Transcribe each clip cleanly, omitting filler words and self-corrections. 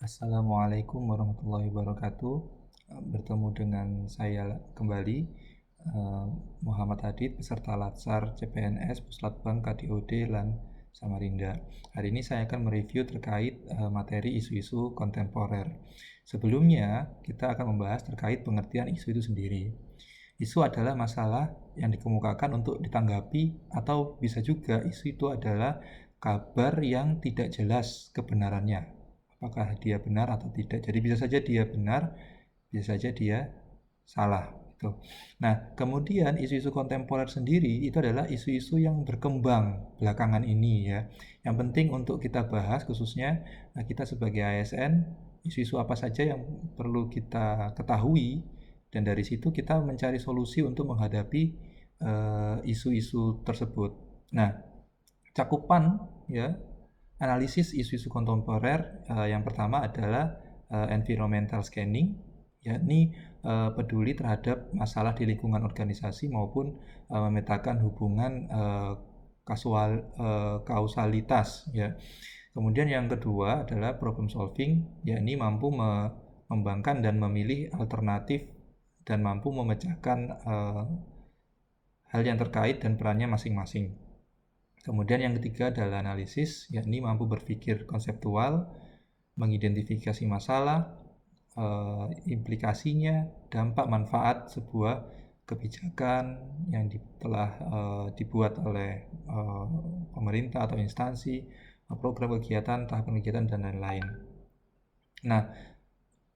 Assalamualaikum warahmatullahi wabarakatuh. Bertemu dengan saya kembali, Muhammad Hadid, peserta Latsar CPNS Puslatbang KDOD LAN Samarinda. Hari ini saya akan mereview terkait materi isu-isu kontemporer. Sebelumnya, kita akan membahas terkait pengertian isu itu sendiri. Isu adalah masalah yang dikemukakan untuk ditanggapi, atau bisa juga isu itu adalah kabar yang tidak jelas kebenarannya. Apakah dia benar atau tidak. Jadi bisa saja dia benar, bisa saja dia salah. Gitu. Nah, kemudian isu-isu kontemporer sendiri itu adalah isu-isu yang berkembang belakangan ini ya. Yang penting untuk kita bahas khususnya kita sebagai ASN, isu-isu apa saja yang perlu kita ketahui, dan dari situ kita mencari solusi untuk menghadapi isu-isu tersebut. Nah, cakupan ya analisis isu-isu kontemporer yang pertama adalah environmental scanning, yakni peduli terhadap masalah di lingkungan organisasi maupun memetakan hubungan kausalitas ya. Kemudian yang kedua adalah problem solving, yakni mampu mengembangkan dan memilih alternatif dan mampu memecahkan hal yang terkait dan perannya masing-masing. Kemudian yang ketiga adalah analisis, yakni mampu berpikir konseptual, mengidentifikasi masalah, implikasinya, dampak manfaat sebuah kebijakan yang telah dibuat oleh pemerintah atau instansi, program kegiatan, tahapan kegiatan, dan lain-lain. Nah,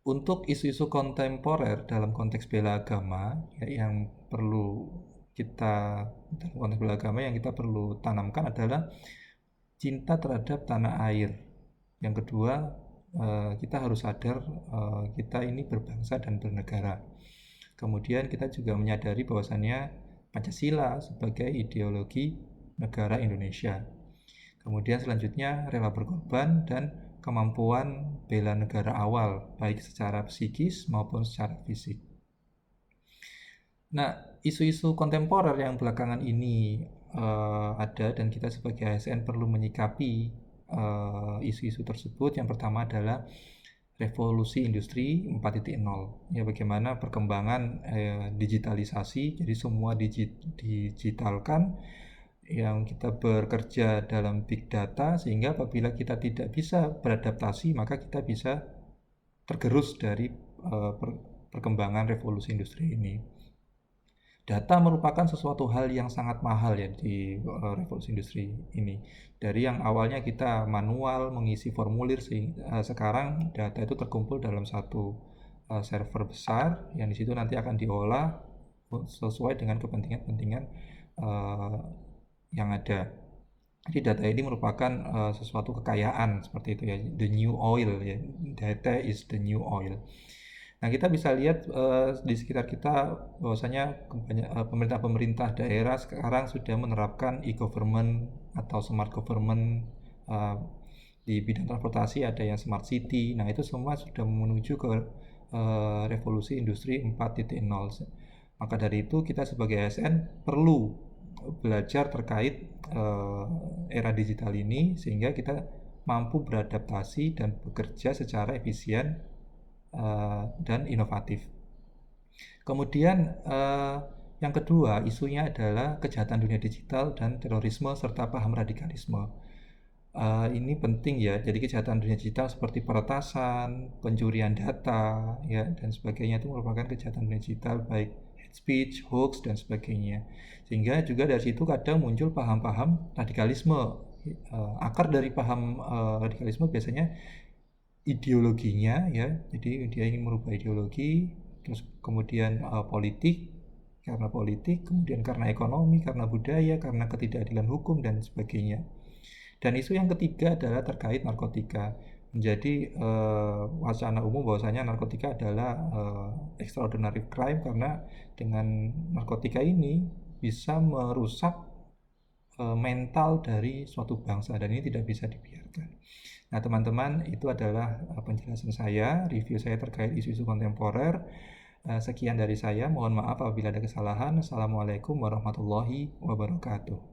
untuk isu-isu kontemporer dalam konteks bela agama ya, yang perlu kita dalam konteks bela agama yang kita perlu tanamkan adalah cinta terhadap tanah air. Yang kedua, kita harus sadar kita ini berbangsa dan bernegara. Kemudian kita juga menyadari bahwasannya Pancasila sebagai ideologi negara Indonesia. Kemudian selanjutnya rela berkorban dan kemampuan bela negara awal, baik secara psikis maupun secara fisik. Nah, isu-isu kontemporer yang belakangan ini ada dan kita sebagai ASN perlu menyikapi isu-isu tersebut. Yang pertama adalah revolusi industri 4.0. Ya, bagaimana perkembangan digitalisasi, jadi semua digitalkan, yang kita bekerja dalam big data, sehingga apabila kita tidak bisa beradaptasi maka kita bisa tergerus dari perkembangan revolusi industri ini. Data merupakan sesuatu hal yang sangat mahal ya di revolusi industri ini. Dari yang awalnya kita manual mengisi formulir, sekarang data itu terkumpul dalam satu server besar yang di situ nanti akan diolah sesuai dengan kepentingan-kepentingan yang ada. Jadi data ini merupakan sesuatu kekayaan seperti itu ya, the new oil ya. Data is the new oil. Nah, kita bisa lihat di sekitar kita bahwasanya pemerintah-pemerintah daerah sekarang sudah menerapkan e-government atau smart government. Di bidang transportasi ada yang smart city. Nah, itu semua sudah menuju ke revolusi industri 4.0. Maka dari itu kita sebagai ASN perlu belajar terkait era digital ini sehingga kita mampu beradaptasi dan bekerja secara efisien dan inovatif. Kemudian yang kedua isunya adalah kejahatan dunia digital dan terorisme serta paham radikalisme. Ini penting ya. Jadi kejahatan dunia digital seperti peretasan, pencurian data ya, dan sebagainya itu merupakan kejahatan dunia digital, baik hate speech, hoax, dan sebagainya. Sehingga juga dari situ kadang muncul paham-paham radikalisme. Akar dari paham radikalisme biasanya ideologinya ya, jadi dia ingin merubah ideologi, terus kemudian politik, karena politik, kemudian karena ekonomi, karena budaya, karena ketidakadilan hukum, dan sebagainya. Dan isu yang ketiga adalah terkait narkotika. Menjadi wacana umum bahwasanya narkotika adalah extraordinary crime karena dengan narkotika ini bisa merusak mental dari suatu bangsa, dan ini tidak bisa dibiarkan. Nah, teman-teman, itu adalah penjelasan saya, review saya terkait isu-isu kontemporer. Sekian dari saya, mohon maaf apabila ada kesalahan. Assalamualaikum warahmatullahi wabarakatuh.